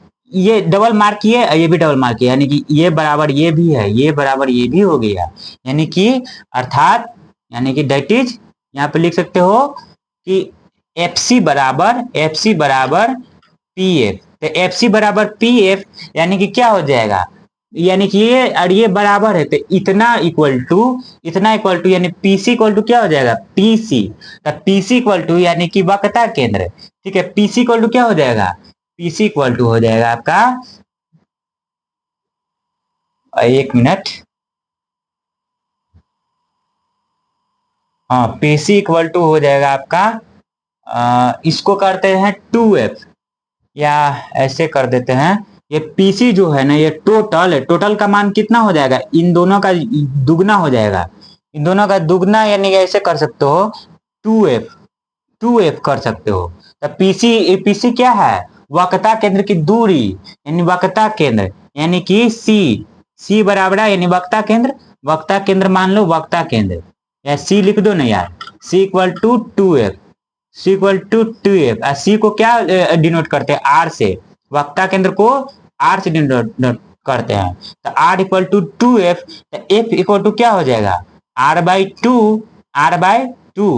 डबल मार्क किए, ये भी डबल मार्क किया, यानी कि ये बराबर ये भी है, ये बराबर ये भी हो गया, यानी कि अर्थात, यानी कि दैट इज, यहां पर लिख सकते हो कि एफ सी बराबर पी एफ, तो एफ सी बराबर पी एफ, यानी कि क्या हो जाएगा, यानी कि ये और ये बराबर है, तो इतना इक्वल टू यानी पीसी इक्वल टू क्या हो जाएगा, पीसी, तो पीसी इक्वल टू यानी कि वक्रता केंद्र, ठीक है, पीसी इक्वल टू क्या हो जाएगा, पीसी इक्वल टू हो जाएगा आपका, एक मिनट, हाँ, पीसी इक्वल टू हो जाएगा आपका, इसको करते हैं 2f, या ऐसे कर देते हैं, ये पीसी जो है ना, ये टोटल है, टोटल का मान कितना हो जाएगा, इन दोनों का दुगना हो जाएगा, इन दोनों का दुगना, यानी ऐसे कर सकते हो 2f कर सकते हो। तो पीसी पीसी क्या है, वक्रता केंद्र की दूरी, यानी वक्रता केंद्र, यानी कि सी बराबर है, यानी वक्रता केंद्र मान लो, वक्रता केंद्र, या सी लिख दो ना यार, C equal to 2f, C equal to 2f, C को क्या डिनोट करते हैं, आर से, वक्रता केंद्र को आर से डिनोट करते हैं, तो R equal to 2f, F equal to क्या हो जाएगा, r/2,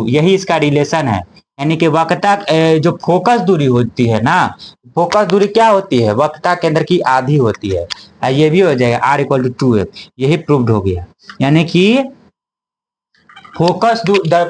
यही इसका रिलेशन है, यानी कि वक्रता जो फोकस दूरी होती है ना, फोकस दूरी क्या होती है, वक्रता केंद्र की आधी होती है, ये भी हो जाएगा r इक्वल टू 2f, यही प्रूव्ड हो गया, यानी कि फोकस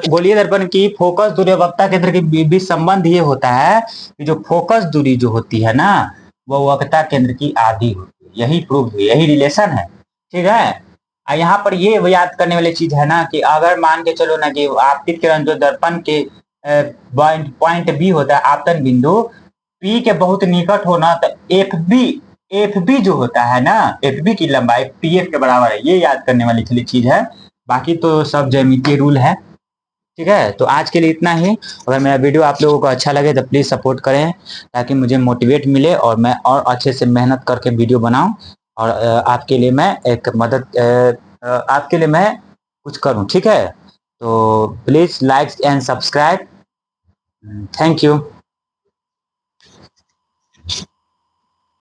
गोलीय दर्पण की फोकस दूरी और वक्रता केंद्र के बीच संबंध ये होता है कि जो फोकस दूरी जो होती है ना, वो वक्रता केंद्र की आधी होती है, यही प्रूव हुई, यही रिलेशन है। ठीक है, यहाँ पर ये याद करने वाली चीज है ना कि अगर मान के चलो ना कि आपतित किरण जो दर्पण के पॉइंट बी होता है आपतन बिंदु पी के बहुत निकट होना, तो एफ बी जो होता है ना, एफ बी की लंबाई पी एफ के बराबर है। ये याद करने वाली चीज है, बाकी तो सब ज्यामितीय रूल है। ठीक है, तो आज के लिए इतना ही। अगर मेरा वीडियो आप लोगों को अच्छा लगे तो प्लीज़ सपोर्ट करें, ताकि मुझे मोटिवेट मिले और मैं और अच्छे से मेहनत करके वीडियो बनाऊं, और आपके लिए मैं एक मदद आपके लिए मैं कुछ करूं। ठीक है, तो please like and subscribe. Thank you.